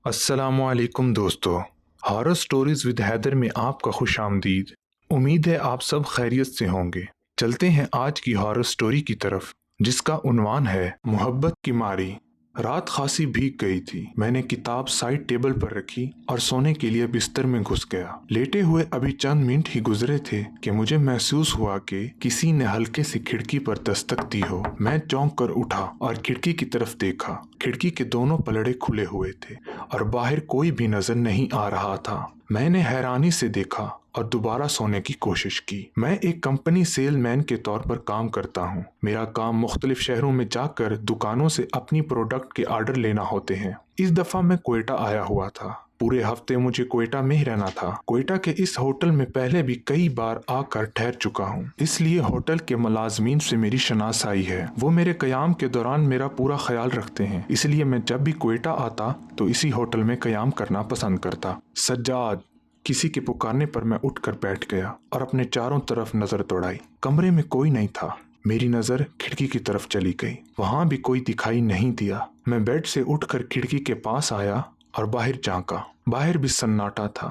अस्सलामुअलैकुम दोस्तों, horror stories with Haider में आपका खुश आमदीद। उम्मीद है आप सब खैरियत से होंगे। चलते हैं आज की हॉरर स्टोरी की तरफ, जिसका उन्वान है मोहब्बत की मारी। रात खासी भीग गई थी। मैंने किताब साइड टेबल पर रखी और सोने के लिए बिस्तर में घुस गया। लेटे हुए अभी चंद मिनट ही गुजरे थे कि मुझे महसूस हुआ कि किसी ने हल्के से खिड़की पर दस्तक दी हो। मैं चौंक कर उठा और खिड़की की तरफ देखा। खिड़की के दोनों पलड़े खुले हुए थे और बाहर कोई भी नजर नहीं आ रहा था। मैंने हैरानी से देखा और दोबारा सोने की कोशिश की। मैं एक कंपनी सेलमैन के तौर पर काम करता हूँ। मेरा काम मुख्तलिफ शहरों में जाकर दुकानों से अपनी प्रोडक्ट के ऑर्डर लेना होते हैं। इस दफा मैं कोयटा आया हुआ था। पूरे हफ्ते मुझे कोयटा में ही रहना था। कोयटा के इस होटल में पहले भी कई बार आकर ठहर चुका हूँ, इसलिए होटल के मुलाजमीन से मेरी शनासाई है। वो मेरे कयाम के दौरान मेरा पूरा ख्याल रखते हैं, इसलिए मैं जब भी कोयटा आता तो इसी होटल में कयाम करना पसंद करता। सज्जाद, किसी के पुकारने पर मैं उठकर बैठ गया और अपने चारों तरफ नजर दौड़ाई। कमरे में कोई नहीं था। मेरी नजर खिड़की की तरफ चली गई। वहां भी कोई दिखाई नहीं दिया। मैं बेड से उठकर खिड़की के पास आया और बाहर झांका। बाहर भी सन्नाटा था।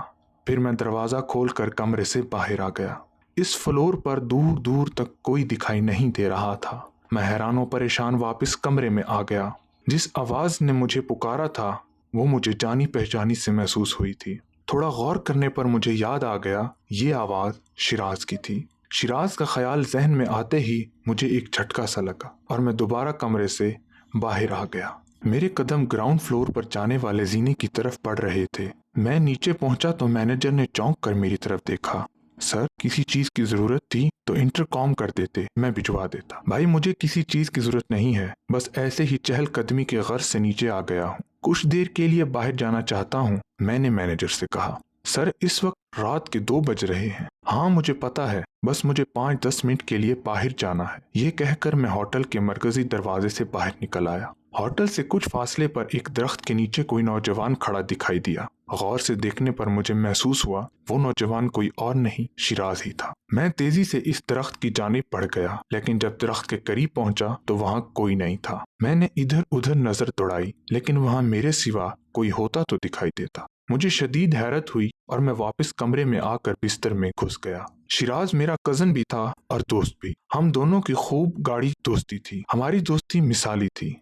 फिर मैं दरवाजा खोलकर कमरे से बाहर आ गया। इस फ्लोर पर दूर दूर तक कोई दिखाई नहीं दे रहा था। मैं हैरान परेशान वापस कमरे में आ गया। जिस आवाज ने मुझे पुकारा था वो मुझे जानी पहचानी से महसूस हुई थी। थोड़ा गौर करने पर मुझे याद आ गया, ये आवाज शिराज की थी। शिराज का ख्याल जहन में आते ही मुझे एक झटका सा लगा और मैं दोबारा कमरे से बाहर आ गया। मेरे कदम ग्राउंड फ्लोर पर जाने वाले जीने की तरफ बढ़ रहे थे। मैं नीचे पहुंचा तो मैनेजर ने चौंक कर मेरी तरफ देखा। सर, किसी चीज की जरूरत थी तो इंटरकॉम कर देते, मैं भिजवा देता। भाई, मुझे किसी चीज की जरूरत नहीं है, बस ऐसे ही चहल कदमी के गर्ज से नीचे आ गया हूँ। कुछ देर के लिए बाहर जाना चाहता हूँ, मैंने मैनेजर से कहा। सर, इस वक्त रात के 2 बज रहे हैं। हाँ मुझे पता है, बस मुझे 5-10 मिनट के लिए बाहर जाना है। ये कहकर मैं होटल के मरकजी दरवाजे से बाहर निकल आया। होटल से कुछ फासले पर एक दरख्त के नीचे कोई नौजवान खड़ा दिखाई दिया। गौर से देखने पर मुझे महसूस हुआ वो नौजवान कोई और नहीं, शिराज ही था। मैं तेजी से इस दरख्त की जानिब बढ़ गया, लेकिन जब दरख्त के करीब पहुंचा तो वहां कोई नहीं था। मैंने इधर उधर नजर दौड़ाई, लेकिन वहां मेरे सिवा कोई होता तो दिखाई देता। मुझे शदीद हैरत हुई और मैं वापस कमरे में आकर बिस्तर में घुस गया। शिराज मेरा कजन भी था और दोस्त भी। हम दोनों की खूब गाढ़ी दोस्ती थी। हमारी दोस्ती मिसाली थी।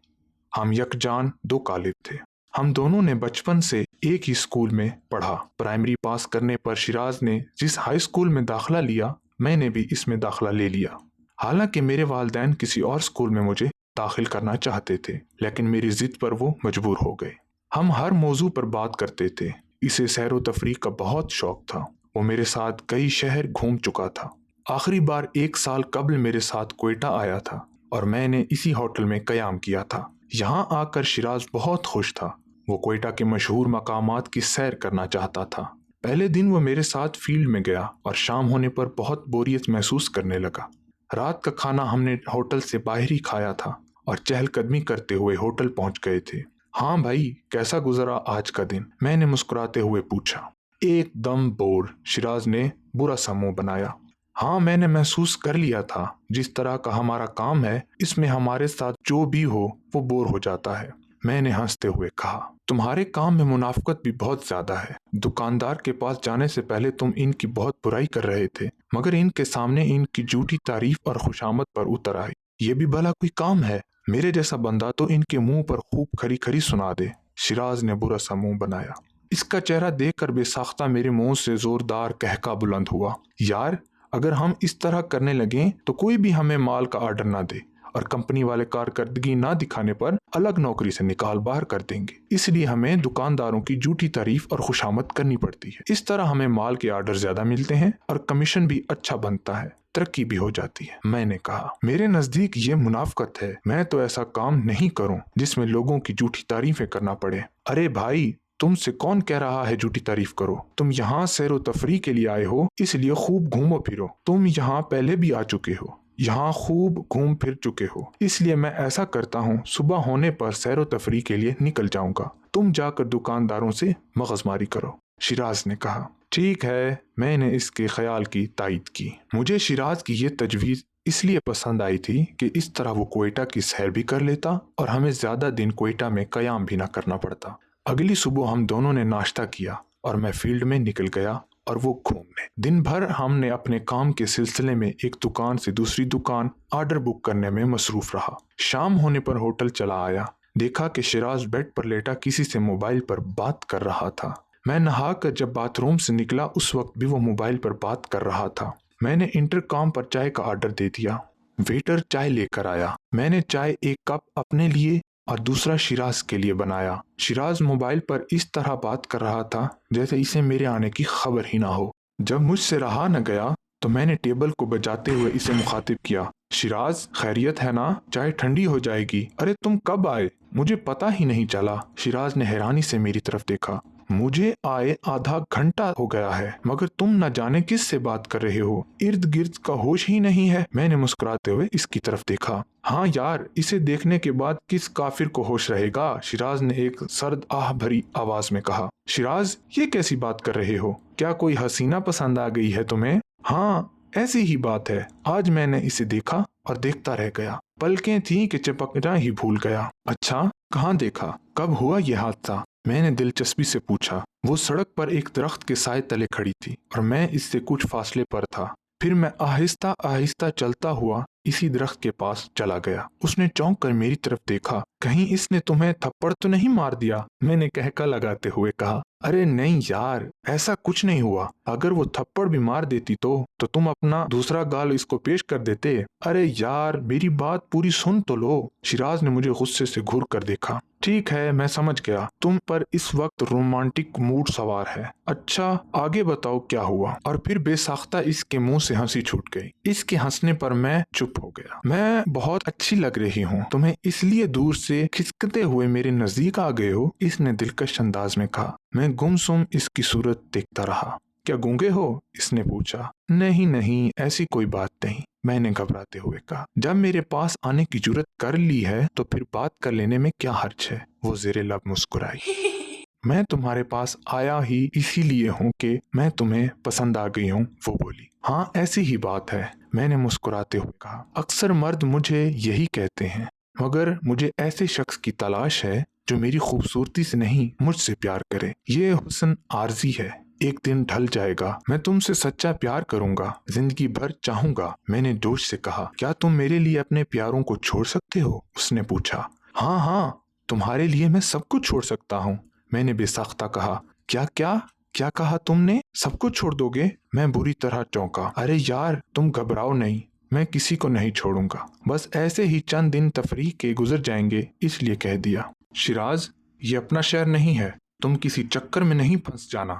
हम यकजान 2 कालिब थे। हम दोनों ने बचपन से एक ही स्कूल में पढ़ा। प्राइमरी पास करने पर शिराज ने जिस हाई स्कूल में दाखिला लिया, मैंने भी इसमें दाखिला ले लिया। हालांकि मेरे वालिदैन किसी और स्कूल में मुझे दाखिल करना चाहते थे, लेकिन मेरी जिद पर वो मजबूर हो गए। हम हर मौजू पर बात करते थे। इसे सैर व तफरीह का बहुत शौक था। वो मेरे साथ कई शहर घूम चुका था। आखिरी बार 1 साल कबल मेरे साथ कोयटा आया था और मैंने इसी होटल में कयाम किया था। यहाँ आकर शिराज बहुत खुश था। वो कोयटा के मशहूर मकामात की सैर करना चाहता था। पहले दिन वो मेरे साथ फील्ड में गया और शाम होने पर बहुत बोरियत महसूस करने लगा। रात का खाना हमने होटल से बाहर ही खाया था और चहलकदमी करते हुए होटल पहुंच गए थे। हाँ भाई, कैसा गुजरा आज का दिन? मैंने मुस्कुराते हुए पूछा। एकदम बोर, शिराज ने बुरा सा मुंह बनाया। हाँ, मैंने महसूस कर लिया था, जिस तरह का हमारा काम है इसमें हमारे साथ जो भी हो वो बोर हो जाता है। मैंने हंसते हुए कहा, तुम्हारे काम में मुनाफिकत भी बहुत ज्यादा है। दुकानदार के पास जाने से पहले तुम इनकी बहुत बुराई कर रहे थे, मगर इनके सामने इनकी झूठी तारीफ और खुशामद पर उतर आए। ये भी भला कोई काम है? मेरे जैसा बंदा तो इनके मुंह पर खूब खरी खरी सुना दे। शिराज ने बुरा सा मुंह बनाया। इसका चेहरा देखकर बेसाख्ता मेरे मुंह से जोरदार कहका बुलंद हुआ। यार, अगर हम इस तरह करने लगे तो कोई भी हमें माल का ऑर्डर ना दे और कंपनी वाले कारकर्दगी ना दिखाने पर अलग नौकरी से निकाल बाहर कर देंगे। इसलिए हमें दुकानदारों की झूठी तारीफ और खुशामद करनी पड़ती है। इस तरह हमें माल के ऑर्डर ज्यादा मिलते हैं और कमीशन भी अच्छा बनता है, तरक्की भी हो जाती है। मैंने कहा, मेरे नजदीक ये मुनाफकत है। मैं तो ऐसा काम नहीं करूं जिसमें लोगों की झूठी तारीफें करना पड़े। अरे भाई, तुमसे कौन कह रहा है झूठी तारीफ करो? तुम यहाँ सैर व तफरीह के लिए आए हो, इसलिए खूब घूमो फिरो। तुम यहाँ पहले भी आ चुके हो, यहाँ खूब घूम फिर चुके हो, इसलिए मैं ऐसा करता हूँ, सुबह होने पर सैर व तफरीह के लिए निकल जाऊंगा। तुम जाकर दुकानदारों से मगजमारी करो। शिराज ने कहा। ठीक है, मैंने इसके ख्याल की तायद की। मुझे शिराज की ये तजवीज़ اس لیے پسند آئی تھی کہ اس طرح وہ کوئٹہ کی سیر بھی کر لیتا اور ہمیں زیادہ دن کوئٹہ میں قیام بھی نہ کرنا پڑتا۔ اگلی صبح ہم دونوں نے ناشتہ کیا اور میں فیلڈ میں نکل گیا اور وہ گھومنے۔ دن بھر ہم نے اپنے کام کے سلسلے میں ایک دکان سے دوسری دکان آرڈر بک کرنے میں مصروف رہا۔ شام ہونے پر ہوٹل چلا آیا، دیکھا کہ شیراز بیڈ پر لیٹا کسی سے موبائل پر بات کر رہا تھا۔ میں نہا کر جب باتھ روم سے نکلا اس وقت بھی وہ موبائل پر بات کر رہا تھا۔ میں نے انٹر کام پر چائے کا آرڈر دے دیا۔ ویٹر چائے لے کر آیا۔ میں نے چائے ایک کپ اپنے لیے اور دوسرا شیراز کے لیے بنایا۔ شیراز موبائل پر اس طرح بات کر رہا تھا جیسے اسے میرے آنے کی خبر ہی نہ ہو۔ جب مجھ سے رہا نہ گیا تو میں نے ٹیبل کو بجاتے ہوئے اسے مخاطب کیا، شیراز خیریت ہے نا؟ چائے ٹھنڈی ہو جائے گی۔ ارے تم کب آئے؟ مجھے پتا ہی نہیں چلا۔ شیراز نے حیرانی سے میری طرف دیکھا۔ مجھے آئے آدھا گھنٹہ ہو گیا ہے مگر تم نہ جانے کس سے بات کر رہے ہو، ارد گرد کا ہوش ہی نہیں ہے۔ میں نے مسکراتے ہوئے اس کی طرف دیکھا۔ ہاں یار، اسے دیکھنے کے بعد کس کافر کو ہوش رہے گا، شیراز نے ایک سرد آہ بھری آواز میں کہا۔ شیراز، یہ کیسی بات کر رہے ہو؟ کیا کوئی حسینہ پسند آ گئی ہے تمہیں؟ ہاں ایسی ہی بات ہے۔ آج میں نے اسے دیکھا اور دیکھتا رہ گیا، پلکیں تھیں کہ چپکنا ہی بھول گیا۔ اچھا، کہاں دیکھا؟ کب ہوا یہ حادثہ؟ میں نے دلچسپی سے پوچھا۔ وہ سڑک پر ایک درخت کے سائے تلے کھڑی تھی اور میں اس سے کچھ فاصلے پر تھا۔ پھر میں آہستہ آہستہ چلتا ہوا اسی درخت کے پاس چلا گیا۔ اس نے چونک کر میری طرف دیکھا۔ کہیں اس نے تمہیں تھپڑ تو نہیں مار دیا؟ میں نے کہکا لگاتے ہوئے کہا۔ ارے نہیں یار، ایسا کچھ نہیں ہوا۔ اگر وہ تھپڑ بھی مار دیتی تو تم اپنا دوسرا گال اس کو پیش کر دیتے۔ ارے یار، میری بات پوری سن تو لو۔ شیراز نے مجھے غصے سے گھور کر دیکھا۔ ٹھیک ہے، میں سمجھ گیا، تم پر اس وقت رومانٹک موڈ سوار ہے۔ اچھا آگے بتاؤ کیا ہوا؟ اور پھر بے ساختہ اس کے منہ سے ہنسی چھوٹ گئی۔ اس کے ہنسنے پر میں چپ ہو گیا۔ میں بہت اچھی لگ رہی ہوں، تمہیں اس لیے دور سے کھسکتے ہوئے میرے نزدیک آ گئے ہو، اس نے دلکش انداز میں کہا۔ میں گمسم اس کی صورت دیکھتا رہا۔ کیا گونگے ہو؟ اس نے پوچھا۔ نہیں ایسی کوئی بات نہیں، میں نے گھبراتے ہوئے کہا۔ جب میرے پاس آنے کی جرت کر لی ہے تو پھر بات کر لینے میں کیا حرج ہے؟ وہ زیر لب مسکرائی۔ میں تمہارے پاس آیا ہی اسی لیے ہوں کہ میں تمہیں پسند آ گئی ہوں، وہ بولی۔ ہاں ایسی ہی بات ہے، میں نے مسکراتے ہوئے کہا۔ اکثر مرد مجھے یہی کہتے ہیں، مگر مجھے ایسے شخص کی تلاش ہے جو میری خوبصورتی سے نہیں مجھ سے پیار کرے۔ یہ حسن عارضی ہے، ایک دن ڈھل جائے گا۔ میں تم سے سچا پیار کروں گا، زندگی بھر چاہوں گا، میں نے جوش سے کہا۔ کیا تم میرے لیے اپنے پیاروں کو چھوڑ سکتے ہو؟ اس نے پوچھا۔ ہاں، تمہارے لیے میں سب کچھ چھوڑ سکتا ہوں، میں نے بے ساختہ کہا۔ کیا کہا تم نے؟ سب کچھ چھوڑ دو گے؟ میں بری طرح چونکا۔ ارے یار تم گھبراؤ نہیں، میں کسی کو نہیں چھوڑوں گا، بس ایسے ہی چند دن تفریح کے گزر جائیں گے اس لیے کہہ دیا۔ شیراز، یہ اپنا شہر نہیں ہے، تم کسی چکر میں نہیں پھنس جانا،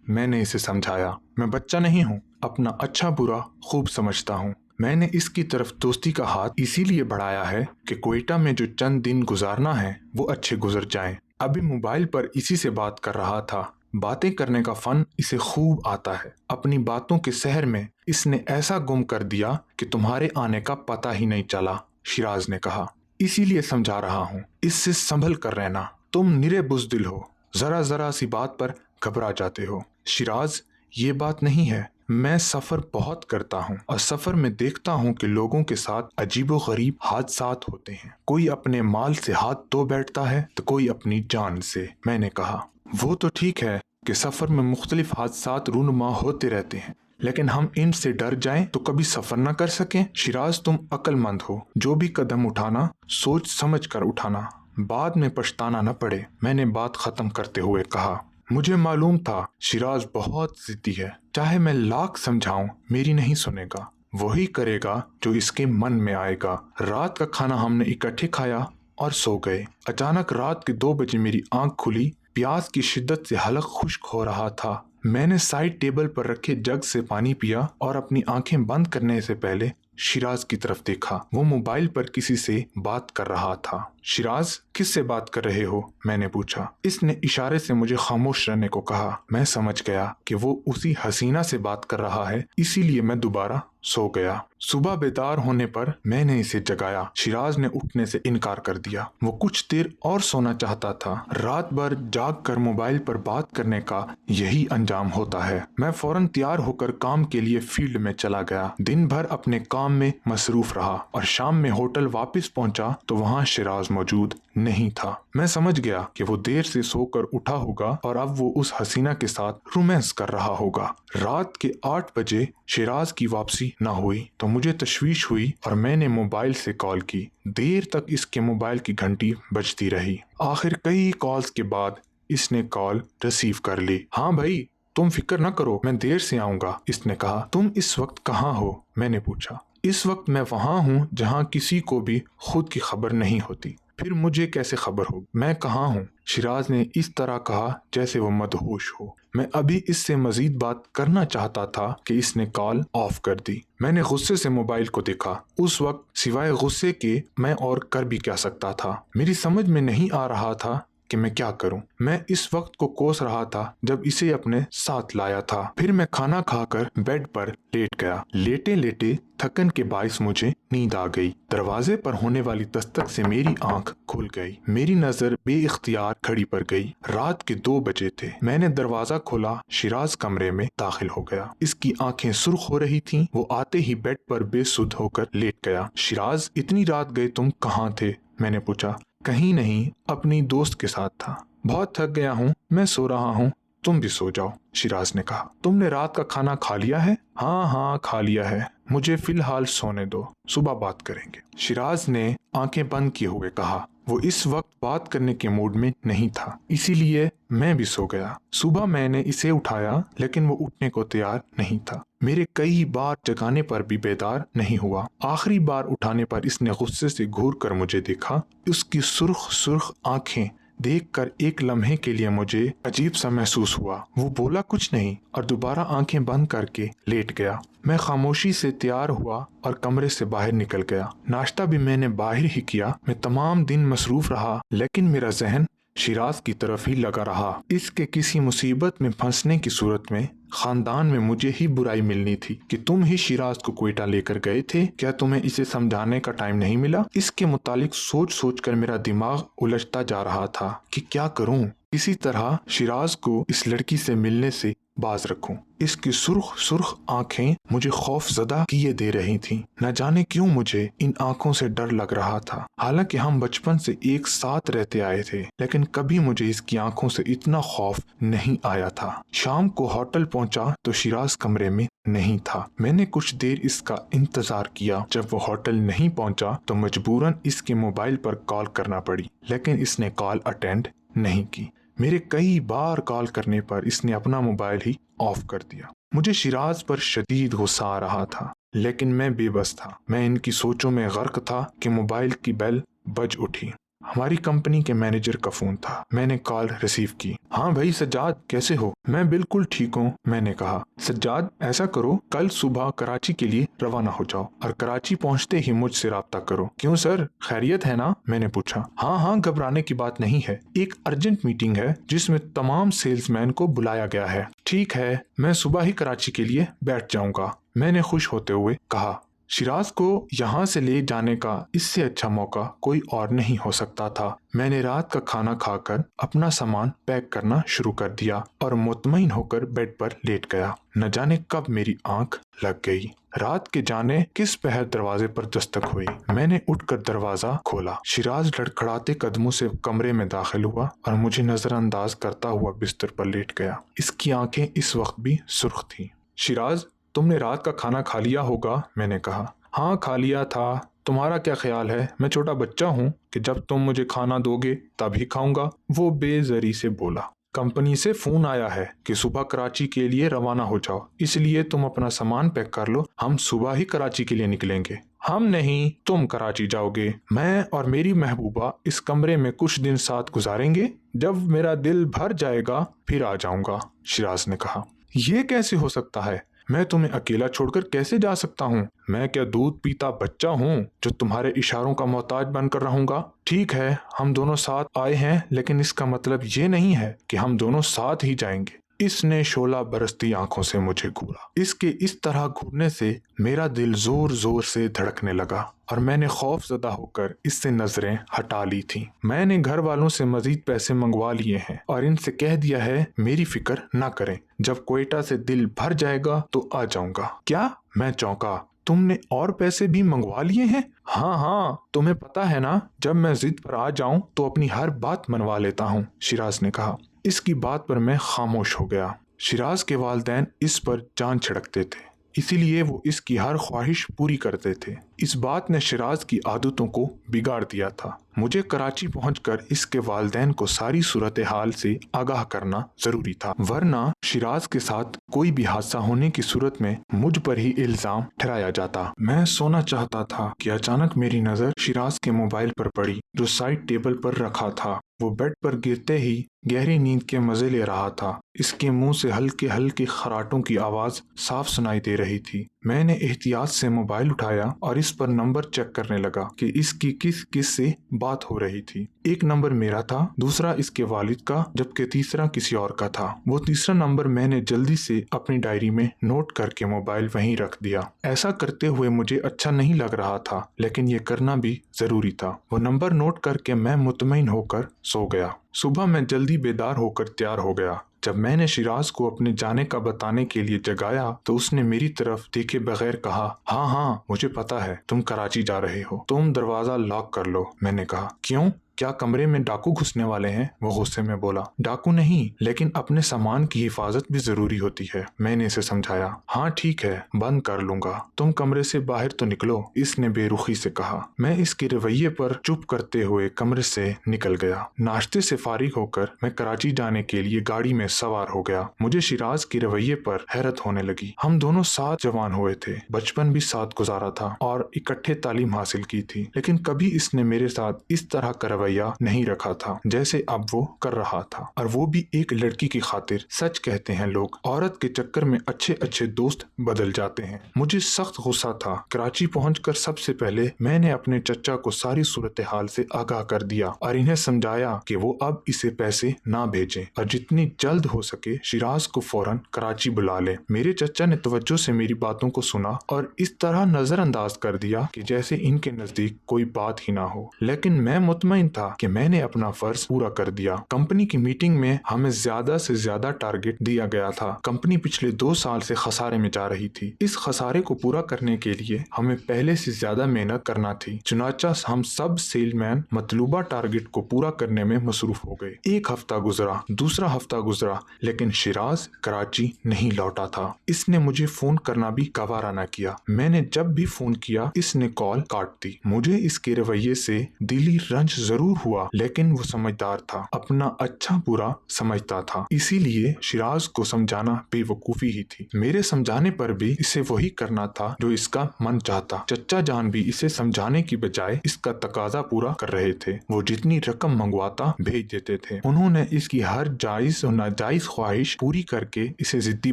میں نے اسے سمجھایا۔ میں بچہ نہیں ہوں، اپنا اچھا برا خوب سمجھتا ہوں۔ میں نے اس کی طرف دوستی کا ہاتھ اسی لیے بڑھایا ہے کہ کوئٹہ میں جو چند دن گزارنا ہے وہ اچھے گزر جائیں۔ ابھی موبائل پر اسی سے بات کر رہا تھا۔ باتیں کرنے کا فن اسے خوب آتا ہے۔ اپنی باتوں کے سحر میں اس نے ایسا گم کر دیا کہ تمہارے آنے کا پتہ ہی نہیں چلا، شیراز نے کہا۔ اسی لیے سمجھا رہا ہوں، اس سے سنبھل کر رہنا، تم نرے بزدل ہو، ذرا سی بات پر گھبرا جاتے ہو۔ شیراز، یہ بات نہیں ہے، میں سفر بہت کرتا ہوں اور سفر میں دیکھتا ہوں کہ لوگوں کے ساتھ عجیب و غریب حادثات ہوتے ہیں۔ کوئی اپنے مال سے ہاتھ دھو بیٹھتا ہے تو کوئی اپنی جان سے، میں نے کہا۔ وہ تو ٹھیک ہے کہ سفر میں مختلف حادثات رونما ہوتے رہتے ہیں، لیکن ہم ان سے ڈر جائیں تو کبھی سفر نہ کر سکیں۔ شیراز، تم عقل مند ہو، جو بھی قدم اٹھانا سوچ سمجھ کر اٹھانا، بعد میں پچھتانا نہ پڑے، میں نے بات ختم کرتے ہوئے کہا۔ مجھے معلوم تھا شیراز بہت ضدی ہے، چاہے میں لاکھ سمجھاؤں میری نہیں سنے گا، وہی کرے گا جو اس کے من میں آئے گا۔ رات کا کھانا ہم نے اکٹھے کھایا اور سو گئے۔ اچانک رات کے 2 بجے میری آنکھ کھلی، پیاس کی شدت سے حلق خشک ہو رہا تھا۔ میں نے سائڈ ٹیبل پر رکھے جگ سے پانی پیا اور اپنی آنکھیں بند کرنے سے پہلے شیراز کی طرف دیکھا۔ وہ موبائل پر کسی سے بات کر رہا تھا۔ شیراز، کس سے بات کر رہے ہو؟ میں نے پوچھا۔ اس نے اشارے سے مجھے خاموش رہنے کو کہا۔ میں سمجھ گیا کہ وہ اسی حسینہ سے بات کر رہا ہے، اسی لیے میں دوبارہ सो गया। सुबह बेदार होने पर मैंने इसे जगाया। शिराज ने उठने से इनकार कर दिया। वो कुछ देर और सोना चाहता था। रात भर जाग कर मोबाइल पर बात करने का यही अंजाम होता है। मैं फौरन तैयार होकर काम के लिए फील्ड में चला गया। दिन भर अपने काम में मसरूफ रहा और शाम में होटल वापस पहुंचा तो वहाँ शिराज मौजूद नहीं था। मैं समझ गया कि वो देर से सोकर उठा होगा और अब वो उस हसीना के साथ रोमांस कर रहा होगा। रात के 8 बजे शिराज की वापसी न हुई तो मुझे तशवीश हुई और मैंने मोबाइल से कॉल की। देर तक इसके मोबाइल की घंटी बजती रही। आखिर कई कॉल्स के बाद इसने कॉल रिसीव कर ली। हाँ भाई, तुम फिक्र न करो, मैं देर से आऊंगा, इसने कहा। तुम इस वक्त कहाँ हो, मैंने पूछा। इस वक्त मैं वहाँ हूँ जहाँ किसी को भी खुद की खबर नहीं होती। फिर मुझे कैसे खबर हो मैं कहाँ हूँ? शिराज ने इस तरह कहा जैसे वो मदहोश हो। मैं अभी इससे मजीद बात करना चाहता था कि इसने कॉल ऑफ कर दी। मैंने गुस्से से मोबाइल को देखा। उस वक्त सिवाय गुस्से के मैं और कर भी क्या सकता था। मेरी समझ में नहीं आ रहा था कि मैं क्या करूं। मैं इस वक्त को कोस रहा था जब इसे अपने साथ लाया था। फिर मैं खाना खाकर बेड पर लेट गया। लेटे लेटे थकन के बाइस मुझे नींद आ गई। दरवाजे पर होने वाली दस्तक से मेरी आंख खुल गई। मेरी नजर बेइख्तियार घड़ी पर गई। रात के 2 बजे थे। मैंने दरवाजा खोला। शिराज कमरे में दाखिल हो गया। इसकी आंखें सुर्ख हो रही थीं। वो आते ही बेड पर बेसुध होकर लेट गया। शिराज, इतनी रात गए तुम कहाँ थे? मैंने पूछा। कहीं नहीं, अपनी दोस्त के साथ था। बहुत थक गया हूँ, मैं सो रहा हूँ, तुम भी सो जाओ, शिराज ने कहा। तुमने रात का खाना खा लिया है? हाँ खा लिया है। मुझे फिलहाल सोने दो, सुबह बात करेंगे, शिराज ने आंखें बंद किए हुए कहा। वो इस वक्त बात करने के मूड में नहीं था, इसीलिए मैं भी सो गया। सुबह मैंने इसे उठाया लेकिन वो उठने को तैयार नहीं था। मेरे कई बार जगाने पर भी बेदार नहीं हुआ। आखिरी बार उठाने पर इसने गुस्से से घूर कर मुझे देखा। उसकी सुर्ख सुर्ख आंखें देखकर एक लम्हे के लिए मुझे अजीब सा महसूस हुआ। वो बोला कुछ नहीं और दोबारा आंखें बंद करके लेट गया। मैं खामोशी से तैयार हुआ और कमरे से बाहर निकल गया। नाश्ता भी मैंने बाहर ही किया। मैं तमाम दिन मसरूफ रहा लेकिन मेरा जहन शिराज की तरफ ही लगा रहा। इसके किसी मुसीबत में फंसने की सूरत में खानदान में मुझे ही बुराई मिलनी थी कि तुम ही शिराज को क्वेटा लेकर गए थे। क्या तुम्हें इसे समझाने का टाइम नहीं मिला? इसके मुतालिक सोच सोच कर मेरा दिमाग उलझता जा रहा था कि क्या करूं। किसी तरह शिराज को इस लड़की से मिलने से बाज रखूं। इसकी सुर्ख सुर्ख आंखें मुझे खौफजदा किए दे रही थीं। न जाने क्यों मुझे इन आंखों से डर लग रहा था। हालांकि हम बचपन से एक साथ रहते आए थे लेकिन कभी मुझे इसकी आंखों से इतना खौफ नहीं आया था। शाम को होटल पहुंचा तो शिराज कमरे में नहीं था। मैंने कुछ देर इसका इंतजार किया। जब वो होटल नहीं पहुंचा तो मजबूरन इसके मोबाइल पर कॉल करना पड़ी लेकिन इसने कॉल अटेंड नहीं की। मेरे कई बार कॉल करने पर इसने अपना मोबाइल ही ऑफ कर दिया। मुझे शिराज पर शदीद गुस्सा आ रहा था लेकिन मैं बेबस था। मैं इनकी सोचों में गर्क था कि मोबाइल की बेल बज उठी। हमारी कंपनी के मैनेजर का फोन था। मैंने कॉल रिसीव की। हाँ भाई सज्जाद, कैसे हो? मैं बिल्कुल ठीक हूँ, मैंने कहा। सज्जाद, ऐसा करो, कल सुबह कराची के लिए रवाना हो जाओ और कराची पहुँचते ही मुझसे राब्ता करो। क्यों सर, खैरियत है ना? मैंने पूछा। हाँ, घबराने की बात नहीं है। एक अर्जेंट मीटिंग है जिसमें तमाम सेल्समैन को बुलाया गया है। ठीक है, मैं सुबह ही कराची के लिए बैठ जाऊंगा, मैंने खुश होते हुए कहा। शिराज को यहाँ से ले जाने का इससे अच्छा मौका कोई और नहीं हो सकता था। मैंने रात का खाना खाकर अपना सामान पैक करना शुरू कर दिया और मुतमईन होकर बेड पर लेट गया। न जाने कब मेरी आंख लग गई। रात के जाने किस पहर दरवाजे पर दस्तक हुई। मैंने उठकर दरवाजा खोला। शिराज लड़खड़ाते कदमों से कमरे में दाखिल हुआ और मुझे नजरअंदाज करता हुआ बिस्तर पर लेट गया। इसकी आंखें इस वक्त भी सुर्ख थीं। शिराज, तुमने रात का खाना खा लिया होगा, मैंने कहा। हाँ, खा लिया था। तुम्हारा क्या ख्याल है, मैं छोटा बच्चा हूँ कि जब तुम मुझे खाना दोगे तभी खाऊंगा? वो बेजरी से बोला। कंपनी से फोन आया है कि सुबह कराची के लिए रवाना हो जाओ, इसलिए तुम अपना सामान पैक कर लो। हम सुबह ही कराची के लिए निकलेंगे। हम नहीं, तुम कराची जाओगे। मैं और मेरी महबूबा इस कमरे में कुछ दिन साथ गुजारेंगे। जब मेरा दिल भर जाएगा फिर आ जाऊंगा, शिराज ने कहा। ये कैसे हो सकता है? मैं तुम्हें अकेला छोड़कर कैसे जा सकता हूँ? मैं क्या दूध पीता बच्चा हूँ जो तुम्हारे इशारों का मोहताज बनकर रहूंगा? ठीक है, हम दोनों साथ आए हैं लेकिन इसका मतलब ये नहीं है कि हम दोनों साथ ही जाएंगे। اس نے शोला बरसती आंखों से मुझे घूरा। इसके इस तरह घूरने से मेरा दिल जोर जोर से धड़कने लगा और मैंने खौफजदा होकर इससे नजरें हटा ली थी। मैंने घर वालों से मजीद पैसे मंगवा लिए हैं और इनसे कह दिया है मेरी फिक्र ना करें, जब क्वेटा से दिल भर जाएगा तो आ जाऊंगा। क्या? मैं चौंका। तुमने और पैसे भी मंगवा लिए हैं? हाँ हाँ, तुम्हें पता है ना, जब मैं जिद पर आ जाऊं तो अपनी हर बात मनवा लेता हूँ, शिराज ने कहा। इसकी बात पर मैं खामोश हो गया। शिराज के वालिदैन इस पर जान छिड़कते थे, इसीलिए वो इसकी हर ख्वाहिश पूरी करते थे। इस बात ने शिराज की आदतों को बिगाड़ दिया था। मुझे कराची पहुंचकर इसके वालिदैन को सारी सूरत हाल से आगाह करना जरूरी था, वरना शिराज के साथ कोई भी हादसा होने की सूरत में मुझ पर ही इल्जाम ठहराया जाता। मैं सोना चाहता था कि अचानक मेरी नजर शिराज के मोबाइल पर पड़ी, जो साइड टेबल पर रखा था। वो बेड पर गिरते ही गहरी नींद के मजे ले रहा था। इसके मुंह से हल्के हल्के खराटों की आवाज साफ सुनाई दे रही थी। मैंने एहतियात से मोबाइल उठाया और इस पर नंबर चेक करने लगा कि इसकी किस किस से बात हो रही थी। एक नंबर मेरा था, दूसरा इसके वालिद का, जबकि तीसरा किसी और का था। वो तीसरा नंबर मैंने जल्दी से अपनी डायरी में नोट करके मोबाइल वहीं रख दिया। ऐसा करते हुए मुझे अच्छा नहीं लग रहा था, लेकिन ये करना भी जरूरी था। वो नंबर नोट करके मैं मुतमईन होकर सो गया। सुबह मैं जल्दी बेदार होकर तैयार हो गया। जब मैंने शिराज को अपने जाने का बताने के लिए जगाया तो उसने मेरी तरफ देखे बगैर कहा, हाँ हाँ मुझे पता है तुम कराची जा रहे हो, तुम दरवाजा लॉक कर लो। मैंने कहा, क्यों? क्या कमरे में डाकू घुसने वाले हैं? वो गुस्से में बोला। डाकू नहीं, लेकिन अपने सामान की हिफाजत भी जरूरी होती है, मैंने इसे समझाया। हाँ ठीक है, बंद कर लूंगा, तुम कमरे से बाहर तो निकलो, इसने बेरुखी से कहा। मैं इसके रवैये पर चुप करते हुए कमरे से निकल गया। नाश्ते से फारिग होकर मैं कराची जाने के लिए गाड़ी में सवार हो गया। मुझे शिराज के रवैये पर हैरत होने लगी। हम दोनों साथ जवान हुए थे, बचपन भी साथ गुजारा था और इकट्ठे तालीम हासिल की थी, लेकिन कभी इसने मेरे साथ इस तरह का नहीं रखा था जैसे अब वो कर रहा था, और वो भी एक लड़की की खातिर। सच कहते हैं लोग, औरत के चक्कर में अच्छे अच्छे दोस्त बदल जाते हैं। मुझे सख्त गुस्सा था। कराची पहुंचकर सबसे पहले मैंने अपने चचा को सारी सूरत हाल से आगाह कर दिया और इन्हें समझाया कि वो अब इसे पैसे ना भेजें और जितनी जल्द हो सके शिराज को फौरन कराची बुला ले। मेरे चचा ने तवज्जो से मेरी बातों को सुना और इस तरह नजरअंदाज कर दिया कि जैसे इनके नजदीक कोई बात ही ना हो, लेकिन मैं मुतमईन था कि मैंने अपना फर्ज पूरा कर दिया। कंपनी की मीटिंग में हमें ज्यादा से ज्यादा टारगेट दिया गया था। कंपनी पिछले 2 साल से खसारे में जा रही थी। इस खसारे को पूरा करने के लिए हमें पहले से ज्यादा मेहनत करना थी। चुनाचा हम सब सेलमैन मतलूबा टारगेट को पूरा करने में मसरूफ हो गए। एक हफ्ता गुजरा, दूसरा हफ्ता गुजरा, लेकिन शिराज कराची नहीं लौटा था। इसने मुझे फोन करना भी गवारा न किया। मैंने जब भी फोन किया इसने कॉल काट दी। मुझे इसके रवैये से दिली रंज जरूर हुआ, लेकिन वो समझदार था, अपना अच्छा बुरा समझता था, इसीलिए शिराज को समझाना बेवकूफी ही थी। मेरे समझाने पर भी इसे वही करना था जो इसका मन चाहता। चचा जान भी इसे समझाने की बजाय इसका तकाजा पूरा कर रहे थे। वो जितनी रकम मंगवाता भेज देते थे। उन्होंने इसकी हर जायज और नाजायज ख्वाहिश पूरी करके इसे जिद्दी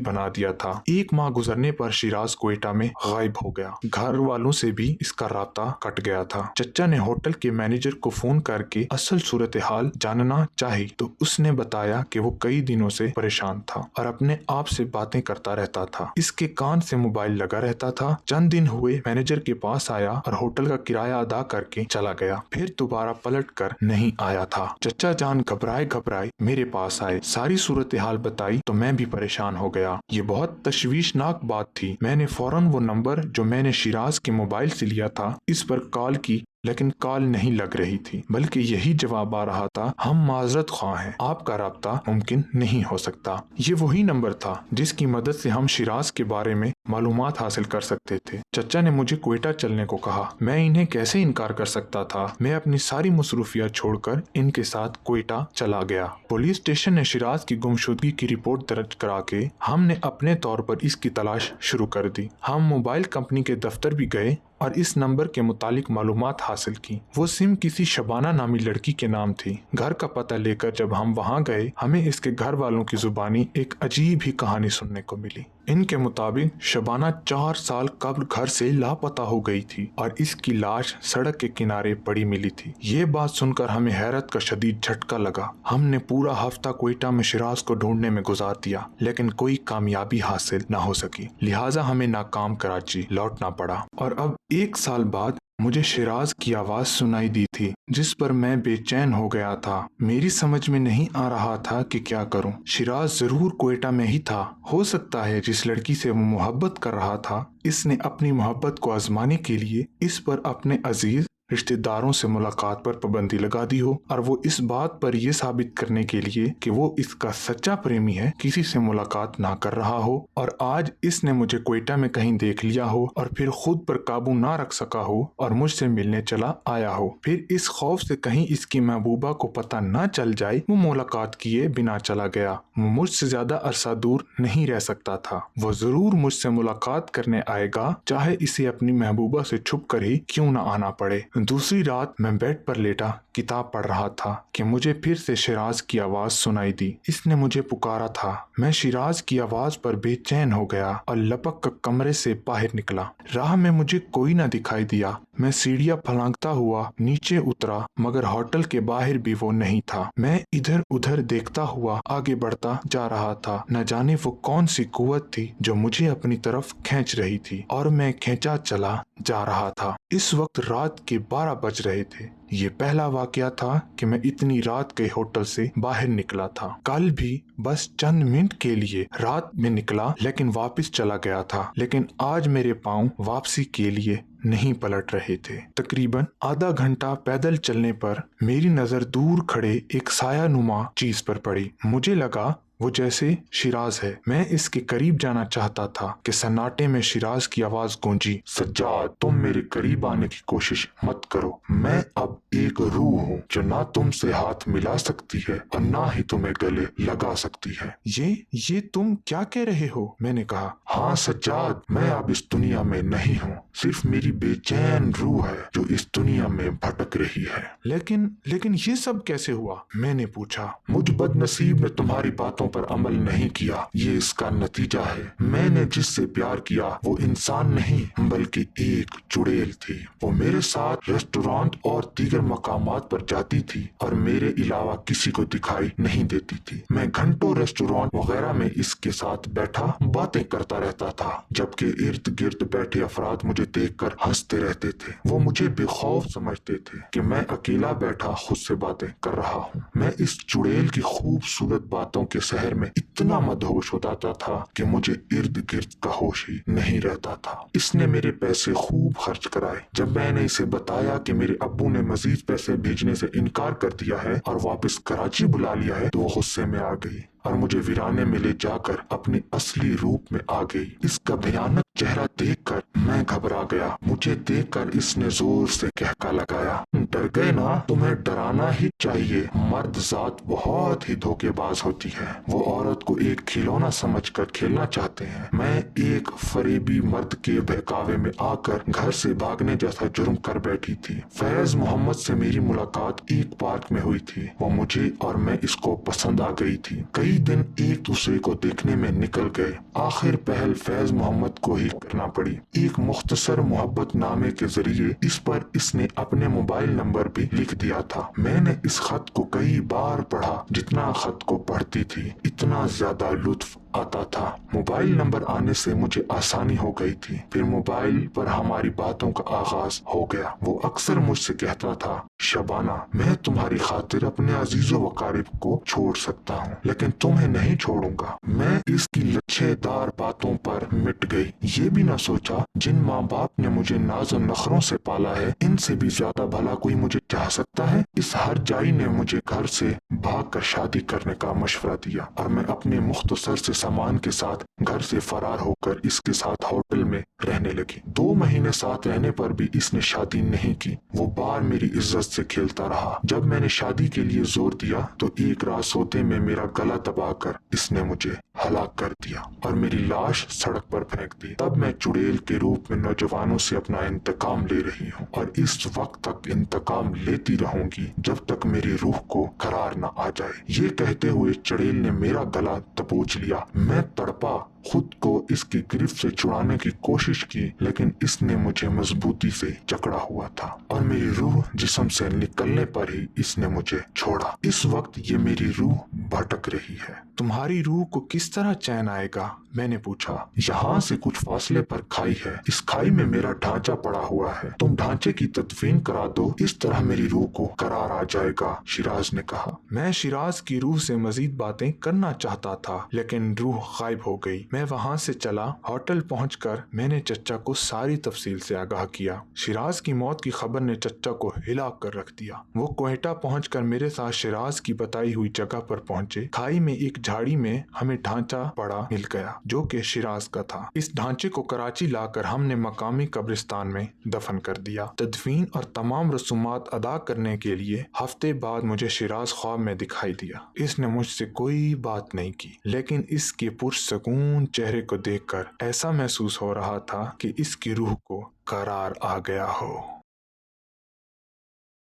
बना दिया था। 1 माह गुजरने पर शिराज क्वेटा में गायब हो गया। घर वालों से भी इसका राब्ता कट गया था। चचा ने होटल के मैनेजर को फोन करके असल सूरत हाल जानना चाही तो उसने बताया कि वो कई दिनों से परेशान था और अपने आप से बातें करता रहता था। इसके कान से मोबाइल लगा रहता था। चंद दिन हुए मैनेजर के पास आया और होटल का किराया अदा करके चला गया, फिर दोबारा पलट कर नहीं आया था। चचा जान घबराए घबराए मेरे पास आए, सारी सूरत हाल बताई तो मैं भी परेशान हो गया। ये बहुत तशवीशनाक बात थी। मैंने फौरन वो नंबर जो मैंने शिराज के मोबाइल से लिया था इस पर कॉल की, लेकिन कॉल नहीं लग रही थी, बल्कि यही जवाब आ रहा था, हम माजरत ख्वाह हैं, आपका राब्ता मुमकिन नहीं हो सकता। ये वही नंबर था जिसकी मदद से हम शिराज के बारे में मालूमात हासिल कर सकते थे। चचा ने मुझे क्वेटा चलने को कहा। मैं इन्हें कैसे इनकार कर सकता था। मैं अपनी सारी मसरूफियात छोड़कर इनके साथ क्वेटा चला गया। पुलिस स्टेशन ने शिराज की गुमशुदगी की रिपोर्ट दर्ज करा के हमने अपने तौर पर इसकी तलाश शुरू कर दी। हम मोबाइल कंपनी के दफ्तर भी गए और इस नंबर के मुतालिक मालूमात हासिल की। वो सिम किसी शबाना नामी लड़की के नाम थी। घर का पता लेकर जब हम वहाँ गए हमें इसके घर वालों की जुबानी एक अजीब ही कहानी सुनने को मिली। ان کے مطابق شبانہ 4 سال قبل گھر سے لاپتہ ہو گئی تھی اور اس کی لاش سڑک کے کنارے پڑی ملی تھی۔ یہ بات سن کر ہمیں حیرت کا شدید جھٹکا لگا۔ ہم نے پورا ہفتہ کوئٹہ میں شیراز کو ڈھونڈنے میں گزار دیا لیکن کوئی کامیابی حاصل نہ ہو سکی، لہٰذا ہمیں ناکام کراچی لوٹنا پڑا۔ اور اب 1 سال بعد مجھے شیراز کی آواز سنائی دی تھی جس پر میں بے چین ہو گیا تھا۔ میری سمجھ میں نہیں آ رہا تھا کہ کیا کروں۔ شیراز ضرور کوئٹہ میں ہی تھا۔ ہو سکتا ہے جس لڑکی سے وہ محبت کر رہا تھا اس نے اپنی محبت کو آزمانے کے لیے اس پر اپنے عزیز رشتہ داروں سے ملاقات پر پابندی لگا دی ہو، اور وہ اس بات پر یہ ثابت کرنے کے لیے کہ وہ اس کا سچا پریمی ہے کسی سے ملاقات نہ کر رہا ہو، اور آج اس نے مجھے کوئٹہ میں کہیں دیکھ لیا ہو اور پھر خود پر قابو نہ رکھ سکا ہو اور مجھ سے ملنے چلا آیا ہو۔ پھر اس خوف سے کہیں اس کی محبوبہ کو پتہ نہ چل جائے وہ ملاقات کیے بنا چلا گیا۔ وہ مجھ سے زیادہ عرصہ دور نہیں رہ سکتا تھا۔ وہ ضرور مجھ سے ملاقات کرنے آئے گا، چاہے اسے اپنی محبوبہ سے چھپ کر ہی کیوں نہ آنا پڑے۔ دوسری رات میں بیڈ پر لیٹا کتاب پڑھ رہا تھا کہ مجھے پھر سے شیراز کی آواز سنائی دی۔ اس نے مجھے پکارا تھا۔ میں شیراز کی آواز پر بے چین ہو گیا اور لپک کر کمرے سے باہر نکلا۔ راہ میں مجھے کوئی نہ دکھائی دیا۔ میں سیڑھیاں پھلانگتا ہوا نیچے اترا مگر ہوٹل کے باہر بھی وہ نہیں تھا۔ میں ادھر ادھر دیکھتا ہوا آگے بڑھتا جا رہا تھا۔ نہ جانے وہ کون سی قوت تھی جو مجھے اپنی طرف کھینچ رہی تھی اور میں کھینچا چلا جا رہا تھا۔ اس وقت رات کے 12 بج رہے تھے۔ یہ پہلا واقعہ تھا کہ میں اتنی رات کے ہوٹل سے باہر نکلا تھا۔ کل بھی بس چند منٹ کے لیے رات میں نکلا لیکن واپس چلا گیا تھا، لیکن آج میرے پاؤں واپسی کے لیے نہیں پلٹ رہے تھے۔ تقریباً آدھا گھنٹہ پیدل چلنے پر میری نظر دور کھڑے ایک سایہ نما چیز پر پڑی۔ مجھے لگا وہ جیسے شیراز ہے۔ میں اس کے قریب جانا چاہتا تھا کہ سناٹے میں شیراز کی آواز گونجی، سجاد تم میرے قریب آنے کی کوشش مت کرو، میں اب ایک روح ہوں جو نہ تم سے ہاتھ ملا سکتی ہے اور نہ ہی تمہیں گلے لگا سکتی ہے۔ یہ تم کیا کہہ رہے ہو؟ میں نے کہا۔ ہاں سجاد، میں اب اس دنیا میں نہیں ہوں، صرف میری بے چین روح ہے جو اس دنیا میں بھٹک رہی ہے۔ لیکن یہ سب کیسے ہوا؟ میں نے پوچھا۔ مجھ بد نصیب نے تمہاری باتوں پر عمل نہیں کیا، یہ اس کا نتیجہ ہے۔ میں نے جس سے پیار کیا وہ انسان نہیں بلکہ ایک چڑیل تھی۔ وہ میرے ساتھ ریسٹورانٹ اور دیگر مقامات پر جاتی تھی اور میرے علاوہ کسی کو دکھائی نہیں دیتی تھی۔ میں گھنٹوں ریسٹورانٹ وغیرہ میں اس کے ساتھ بیٹھا باتیں کرتا رہتا تھا، جبکہ ارد گرد بیٹھے افراد مجھے دیکھ کر ہنستے رہتے تھے۔ وہ مجھے بے خوف سمجھتے تھے کہ میں اکیلا بیٹھا خود سے باتیں کر رہا ہوں۔ میں اس چڑیل کی خوبصورت باتوں کے سحر میں اتنا مدہوش ہوتا تھا کہ مجھے ارد گرد کا ہوش ہی نہیں رہتا تھا۔ اس نے میرے پیسے خوب خرچ کرائے۔ جب میں نے اسے بتایا کہ میرے ابو نے مزید پیسے بھیجنے سے انکار کر دیا ہے اور واپس کراچی بلا لیا ہے تو وہ غصے میں آ گئی اور مجھے ویرانے میں لے جا کر اپنے اصلی روپ میں آ گئی۔ اس کا بھیانک چہرہ دیکھ کر میں گھبرا گیا۔ مجھے دیکھ کر اس نے زور سے کہکا لگایا، ڈر گئے نا؟ تمہیں ڈرانا ہی چاہیے، مرد ذات بہت ہی دھوکے باز ہوتی ہے۔ وہ عورت کو ایک کھلونا سمجھ کر کھیلنا چاہتے ہیں۔ میں ایک فریبی مرد کے بہکاوے میں آ کر گھر سے بھاگنے جیسا جرم کر بیٹھی تھی۔ فیض محمد سے میری ملاقات ایک پارک میں ہوئی تھی۔ وہ مجھے اور میں اس کو پسند آ گئی تھی۔ کئی دن ایک دوسرے کو دیکھنے میں نکل گئے۔ آخر پہل فیض محمد کو ہی کرنا پڑی۔ ایک مختصر محبت نامے کے ذریعے اس پر اس نے اپنے موبائل نمبر بھی لکھ دیا تھا۔ میں نے اس خط کو کئی بار پڑھا۔ جتنا خط کو پڑھتی تھی اتنا زیادہ لطف آتا تھا۔ موبائل نمبر آنے سے مجھے آسانی ہو گئی تھی۔ پھر موبائل پر ہماری باتوں کا آغاز ہو گیا۔ وہ اکثر مجھ سے کہتا تھا، شبانہ میں تمہاری خاطر اپنے عزیز و اقارب کو چھوڑ سکتا ہوں لیکن تمہیں نہیں چھوڑوں گا۔ میں اس کی لچھے دار باتوں پر مٹ گئی۔ یہ بھی نہ سوچا جن ماں باپ نے مجھے ناز و نخروں سے پالا ہے ان سے بھی زیادہ بھلا کوئی مجھے چاہ سکتا ہے۔ اس ہر جائی نے مجھے گھر سے بھاگ کر شادی کرنے کا مشورہ دیا اور میں اپنے مختصر سے سامان کے ساتھ گھر سے فرار ہو کر اس کے ساتھ ہوٹل میں رہنے لگی۔ 2 مہینے ساتھ رہنے پر بھی اس نے شادی نہیں کی۔ وہ بار میری عزت سے کھیلتا رہا۔ جب میں نے شادی کے لیے زور دیا تو ایک رات سوتے میں میرا گلا دبا کر اس نے مجھے ہلاک کر دیا اور میری لاش سڑک پر پھینک دی۔ تب میں چڑیل کے روپ میں نوجوانوں سے اپنا انتقام لے رہی ہوں اور اس وقت تک انتقام لیتی رہوں گی جب تک میری روح کو قرار نہ آ جائے۔ یہ کہتے ہوئے چڑیل نے میرا گلا دبوچ لیا۔ میں تڑپا، خود کو اس کی گرفت سے چھڑانے کی کوشش کی، لیکن اس نے مجھے مضبوطی سے جکڑا ہوا تھا اور میری روح جسم سے نکلنے پر ہی اس نے مجھے چھوڑا۔ اس وقت یہ میری روح بھٹک رہی ہے۔ تمہاری روح کو کس طرح چین آئے گا؟ میں نے پوچھا۔ یہاں سے کچھ فاصلے پر کھائی ہے، اس کھائی میں میرا ڈھانچہ پڑا ہوا ہے، تم ڈھانچے کی تدفین کرا دو، اس طرح میری روح کو قرار آ جائے گا، شیراز نے کہا۔ میں شیراز کی روح سے مزید باتیں کرنا چاہتا تھا، لیکن روح غائب ہو گئی۔ میں وہاں سے چلا۔ ہوٹل پہنچ کر میں نے چچا کو ساری تفصیل سے آگاہ کیا۔ شیراز کی موت کی خبر نے چچا کو ہلا کر رکھ دیا۔ وہ کوئٹہ پہنچ کر میرے ساتھ شیراز کی بتائی ہوئی جگہ پر پہنچے۔ کھائی میں ایک جھاڑی میں ہمیں ڈھانچہ پڑا مل گیا جو کہ شیراز کا تھا۔ اس ڈھانچے کو کراچی لا کر ہم نے مقامی قبرستان میں دفن کر دیا۔ تدفین اور تمام رسومات ادا کرنے کے لیے ہفتے بعد مجھے شیراز خواب میں دکھائی دیا۔ اس نے مجھ سے کوئی بات نہیں کی، لیکن اس کے پرسکون چہرے کو دیکھ کر ایسا محسوس ہو رہا تھا کہ اس کی روح کو قرار آ گیا ہو۔